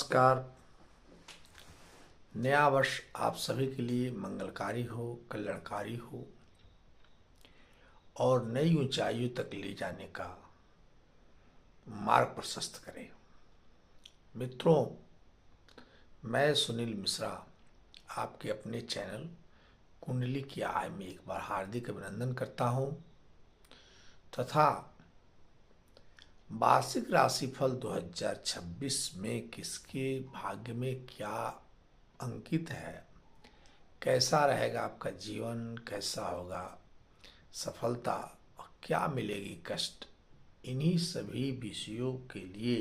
नमस्कार। नया वर्ष आप सभी के लिए मंगलकारी हो, कल्याणकारी हो और नई ऊंचाइयों तक ले जाने का मार्ग प्रशस्त करे। मित्रों, मैं सुनील मिश्रा आपके अपने चैनल कुंडली की आय में एक बार हार्दिक अभिनंदन करता हूं तथा वार्षिक राशिफल 2026 में किसके भाग्य में क्या अंकित है, कैसा रहेगा आपका जीवन, कैसा होगा सफलता और क्या मिलेगी कष्ट, इन्हीं सभी विषयों के लिए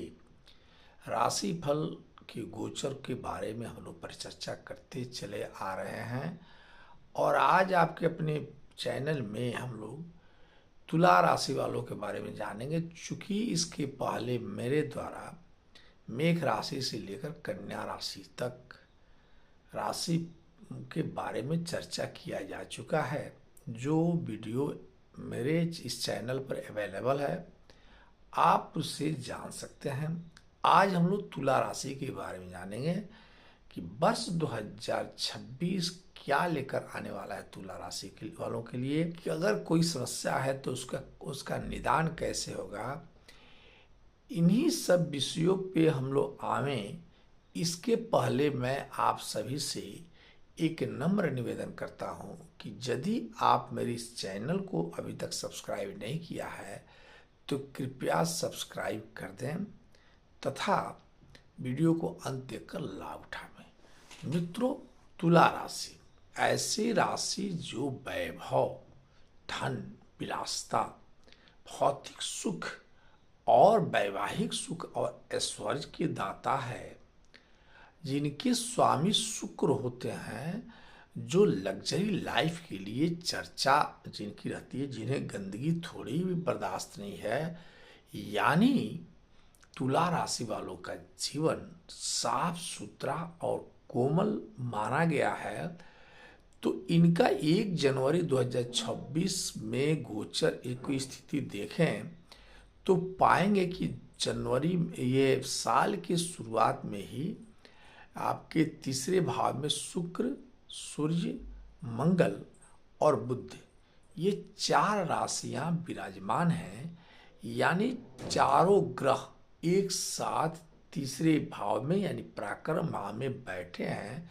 राशिफल के गोचर के बारे में हम लोग परिचर्चा करते चले आ रहे हैं। और आज आपके अपने चैनल में हम लोग तुला राशि वालों के बारे में जानेंगे, चूंकि इसके पहले मेरे द्वारा मेष राशि से लेकर कन्या राशि तक राशि के बारे में चर्चा किया जा चुका है। जो वीडियो मेरे इस चैनल पर अवेलेबल है, आप उससे जान सकते हैं। आज हम लोग तुला राशि के बारे में जानेंगे कि वर्ष 2026 क्या लेकर आने वाला है तुला राशि के वालों के लिए, कि अगर कोई समस्या है तो उसका निदान कैसे होगा। इन्हीं सब विषयों पे हम लोग आवें, इसके पहले मैं आप सभी से एक नम्र निवेदन करता हूं कि यदि आप मेरे इस चैनल को अभी तक सब्सक्राइब नहीं किया है तो कृपया सब्सक्राइब कर दें तथा वीडियो को अंत देखकर लाभ उठाएं। मित्रों, तुला राशि ऐसी राशि जो वैभव, धन, विलासिता, भौतिक सुख और वैवाहिक सुख और ऐश्वर्य के दाता है, जिनके स्वामी शुक्र होते हैं, जो लग्जरी लाइफ के लिए चर्चा जिनकी रहती है, जिन्हें गंदगी थोड़ी भी बर्दाश्त नहीं है। यानी तुला राशि वालों का जीवन साफ सुथरा और कोमल माना गया है। तो इनका 1 जनवरी 2026 में गोचर की स्थिति देखें तो पाएंगे कि जनवरी ये साल की शुरुआत में ही आपके तीसरे भाव में शुक्र, सूर्य, मंगल और बुध, ये 4 राशियां विराजमान हैं। यानी चारों ग्रह एक साथ तीसरे भाव में यानी पराक्रम भाव में बैठे हैं।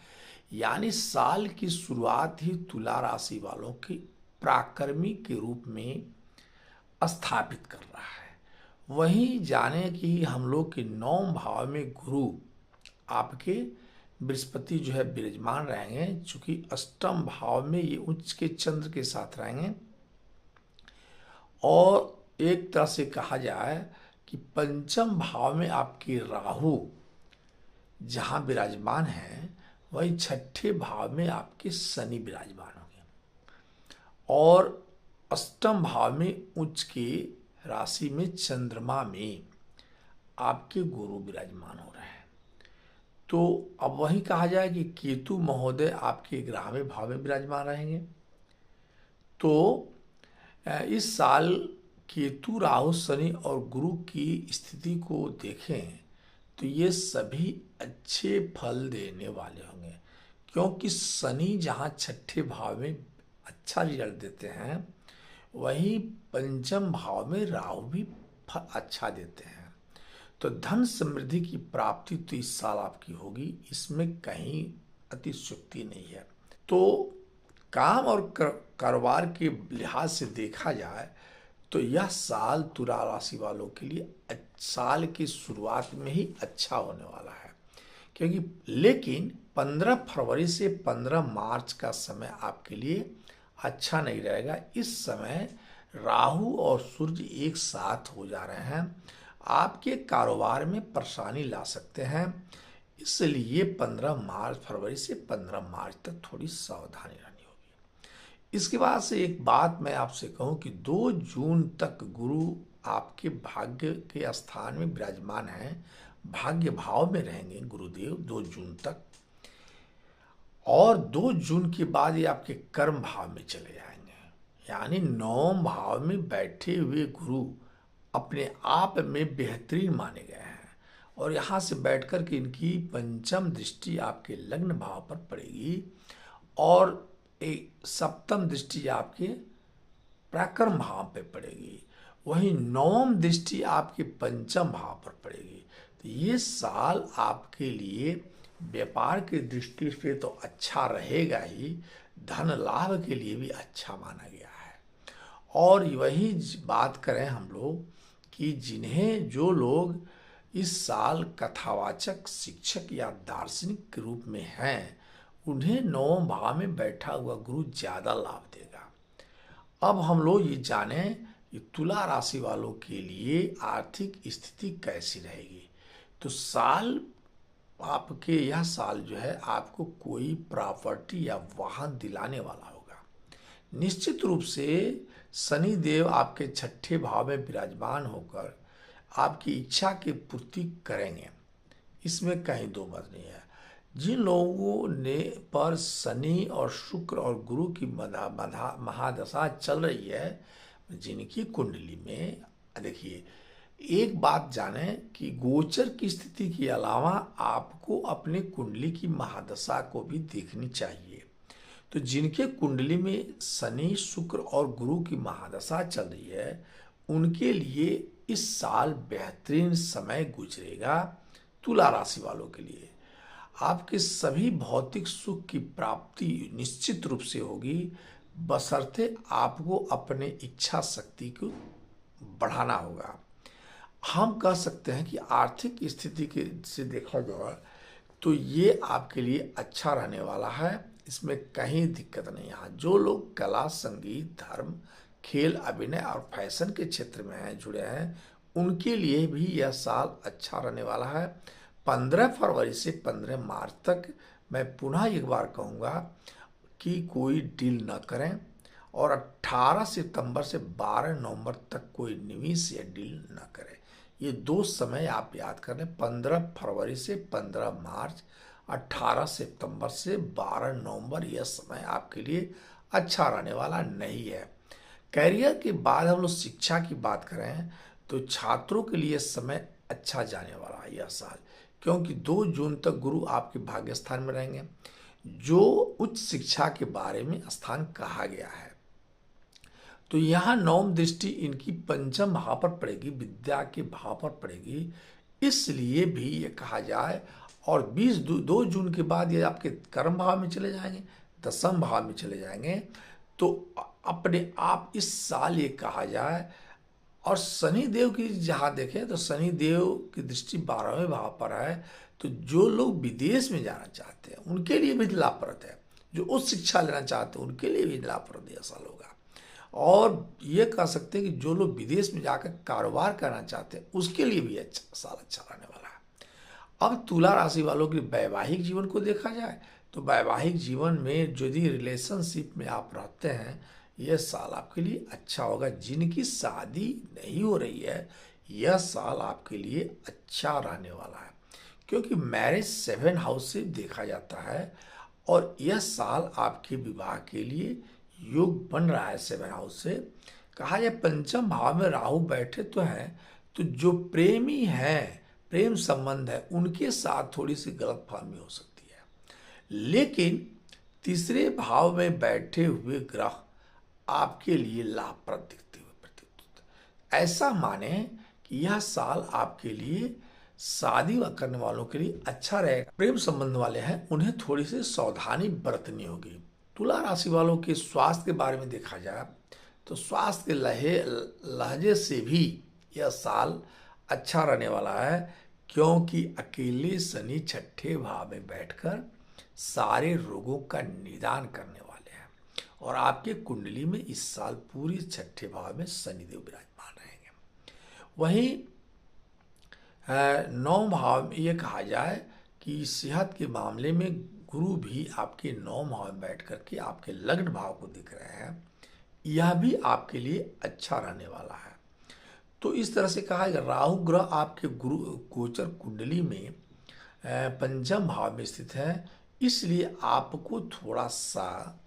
यानी साल की शुरुआत ही तुला राशि वालों की पराक्रमी के रूप में स्थापित कर रहा है। वहीं जाने कि हम लोग के 9 भाव में गुरु आपके बृहस्पति जो है विराजमान रहेंगे, चूंकि अष्टम भाव में ये उच्च के चंद्र के साथ रहेंगे। और एक तरह से कहा जाए कि पंचम भाव में आपके राहु जहां विराजमान है, वही छठे भाव में आपके शनि विराजमान होंगे। और अष्टम भाव में उच्च के राशि में चंद्रमा में आपके गुरु विराजमान हो रहे हैं। तो अब वही कहा जाए कि केतु महोदय आपके 11वें भाव में विराजमान रहेंगे। तो इस साल केतु, राहु, शनि और गुरु की स्थिति को देखें तो ये सभी अच्छे फल देने वाले होंगे, क्योंकि शनि जहाँ छठे भाव में अच्छा रिजल्ट देते हैं, वहीं पंचम भाव में राहु भी फल अच्छा देते हैं। तो धन समृद्धि की प्राप्ति तो इस साल आपकी होगी, इसमें कहीं अतिशयोक्ति नहीं है। तो काम और कारोबार के लिहाज से देखा जाए तो यह साल तुला राशि वालों के लिए साल की शुरुआत में ही अच्छा होने वाला है, क्योंकि लेकिन 15 फरवरी से 15 मार्च का समय आपके लिए अच्छा नहीं रहेगा। इस समय राहु और सूर्य एक साथ हो जा रहे हैं, आपके कारोबार में परेशानी ला सकते हैं। इसलिए 15 फरवरी से 15 मार्च तक थोड़ी सावधानी रहनी होगी। इसके बाद से एक बात मैं आपसे कहूं कि 2 जून तक गुरु आपके भाग्य के स्थान में विराजमान हैं, भाग्य भाव में रहेंगे गुरुदेव 2 जून तक। और 2 जून के बाद ये आपके कर्म भाव में चले जाएंगे। यानी 9 भाव में बैठे हुए गुरु अपने आप में बेहतरीन माने गए हैं और यहाँ से बैठकर के इनकी पंचम दृष्टि आपके लग्न भाव पर पड़ेगी और एक सप्तम दृष्टि आपके पराक्रम भाव पे पड़ेगी, वहीं नवम दृष्टि आपके पंचम भाव पर पड़ेगी। तो ये साल आपके लिए व्यापार की दृष्टि से तो अच्छा रहेगा ही, धन लाभ के लिए भी अच्छा माना गया है। और वही बात करें हम लोग कि जिन्हें जो लोग इस साल कथावाचक, शिक्षक या दार्शनिक के रूप में हैं, उन्हें नवम भाव में बैठा हुआ गुरु ज़्यादा लाभ देगा। अब हम लोग ये जानें कि तुला राशि वालों के लिए आर्थिक स्थिति कैसी रहेगी। तो साल आपके यह साल जो है आपको कोई प्रॉपर्टी या वाहन दिलाने वाला होगा। निश्चित रूप से शनि देव आपके छठे भाव में विराजमान होकर आपकी इच्छा की पूर्ति करेंगे, इसमें कहीं दो मत नहीं है। जिन लोगों ने पर शनि और शुक्र और गुरु की महादशा चल रही है, जिनकी कुंडली में देखिए, एक बात जाने कि गोचर की स्थिति के अलावा आपको अपने कुंडली की महादशा को भी देखनी चाहिए। तो जिनके कुंडली में शनि, शुक्र और गुरु की महादशा चल रही है, उनके लिए इस साल बेहतरीन समय गुजरेगा। तुला राशि वालों के लिए आपके सभी भौतिक सुख की प्राप्ति निश्चित रूप से होगी, बशर्ते आपको अपने इच्छा शक्ति को बढ़ाना होगा। हम कह सकते हैं कि आर्थिक स्थिति के से देखा जाए तो ये आपके लिए अच्छा रहने वाला है, इसमें कहीं दिक्कत नहीं है। जो लोग कला, संगीत, धर्म, खेल, अभिनय और फैशन के क्षेत्र में हैं, जुड़े हैं, उनके लिए भी यह साल अच्छा रहने वाला है। 15 फरवरी से 15 मार्च तक मैं पुनः एक बार कहूँगा कि कोई डील न करें, और 18 सितंबर से 12 नवंबर तक कोई निवेश या डील न करें। ये दो समय आप याद कर लें, 15 फरवरी से 15 मार्च, 18 सितंबर से 12 नवंबर, यह समय आपके लिए अच्छा रहने वाला नहीं है। कैरियर के बाद हम लोग शिक्षा की बात करें तो छात्रों के लिए समय अच्छा जाने वाला है यह साल, क्योंकि 2 जून तक गुरु आपके भाग्य स्थान में रहेंगे, जो उच्च शिक्षा के बारे में स्थान कहा गया है। तो यहाँ नवम दृष्टि इनकी पंचम भाव पर पड़ेगी, विद्या के भाव पर पड़ेगी, इसलिए भी ये कहा जाए। और 2 जून के बाद ये आपके कर्म भाव में चले जाएंगे, दसम भाव में चले जाएंगे। तो अपने आप इस साल ये कहा जाए। और शनि देव की जहाँ देखें तो शनि देव की दृष्टि 12वें भाव पर है, तो जो लोग विदेश में जाना चाहते हैं उनके लिए भी लाभप्रद है, जो उच्च शिक्षा लेना चाहते हैं उनके लिए भी लाभप्रद यह साल होगा। और ये कह सकते हैं कि जो लोग विदेश में जाकर कारोबार करना चाहते हैं उसके लिए भी अच्छा साल अच्छा रहने वाला है। अब तुला राशि वालों के वैवाहिक जीवन को देखा जाए तो वैवाहिक जीवन में यदि रिलेशनशिप में आप रहते हैं, यह साल आपके लिए अच्छा होगा। जिनकी शादी नहीं हो रही है, यह साल आपके लिए अच्छा रहने वाला है, क्योंकि मैरिज 7 हाउस से देखा जाता है और यह साल आपके विवाह के लिए योग बन रहा है 7 हाउस से। कहा जाए पंचम भाव में राहु बैठे तो हैं, तो जो प्रेमी हैं, प्रेम संबंध है, उनके साथ थोड़ी सी गलतफहमी हो सकती है। लेकिन तीसरे भाव में बैठे हुए ग्रह आपके लिए लाभप्रद दिखते हुए प्रतीत होते हैं। ऐसा माने कि यह साल आपके लिए शादी करने वालों के लिए अच्छा रहेगा। प्रेम संबंध वाले हैं, उन्हें थोड़ी सी सावधानी बरतनी होगी। तुला राशि वालों के स्वास्थ्य के बारे में देखा जाए तो स्वास्थ्य के लहजे से भी यह साल अच्छा रहने वाला है, क्योंकि अकेले शनि छठे भाव में बैठकर सारे रोगों का निदान करने वाले हैं, और आपके कुंडली में इस साल पूरी छठे भाव में शनिदेव विराजमान रहेंगे। वहीं 9 भाव में ये कहा जाए कि सेहत के मामले में गुरु भी आपके 9 भाव में बैठ करके आपके लग्न भाव को दिख रहे हैं, यह भी आपके लिए अच्छा रहने वाला है। तो इस तरह से कहा कि राहु ग्रह आपके गुरु गोचर कुंडली में पंचम भाव में स्थित है, इसलिए आपको थोड़ा सा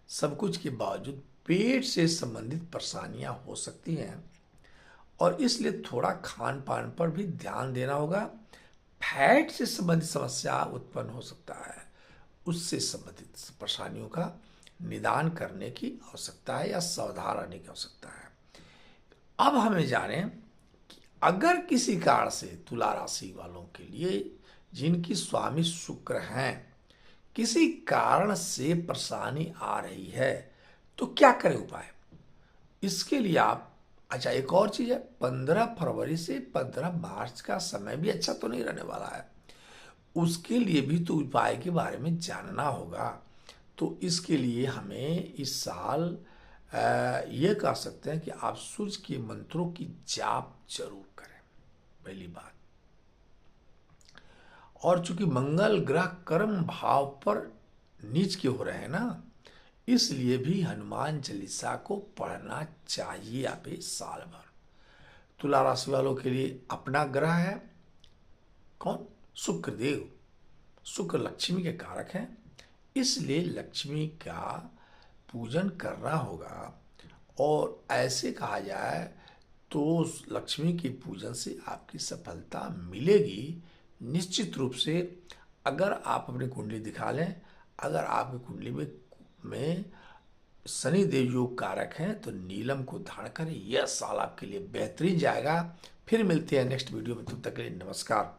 सब कुछ के बावजूद पेट से संबंधित परेशानियां हो सकती हैं, और इसलिए थोड़ा खान पान पर भी ध्यान देना होगा। फैट से संबंधित समस्या उत्पन्न हो सकता है, उससे संबंधित परेशानियों का निदान करने की आवश्यकता है या सावधान रहने की आवश्यकता है। अब हमें जानें कि अगर किसी कारण से तुला राशि वालों के लिए, जिनकी स्वामी शुक्र हैं, किसी कारण से परेशानी आ रही है तो क्या करें उपाय। इसके लिए आप, अच्छा एक और चीज है, 15 फरवरी से 15 मार्च का समय भी अच्छा तो नहीं रहने वाला है, उसके लिए भी तो उपाय के बारे में जानना होगा। तो इसके लिए हमें इस साल ये कह सकते हैं कि आप सूर्य के मंत्रों की जाप जरूर करें, पहली बात। और चूंकि मंगल ग्रह कर्म भाव पर नीच के हो रहे हैं ना, इसलिए भी हनुमान चालीसा को पढ़ना चाहिए आप इस साल भर। तुला राशि वालों के लिए अपना ग्रह है कौन, शुक्रदेव। शुक्र लक्ष्मी के कारक हैं, इसलिए लक्ष्मी का पूजन करना होगा। और ऐसे कहा जाए तो लक्ष्मी के पूजन से आपकी सफलता मिलेगी निश्चित रूप से। अगर आप अपनी कुंडली दिखा लें, अगर आपकी कुंडली में शनिदेव योग कारक हैं तो नीलम को धारण करें, यह साल आपके लिए बेहतरीन जाएगा। फिर मिलते हैं नेक्स्ट वीडियो में, तब तक के लिए नमस्कार।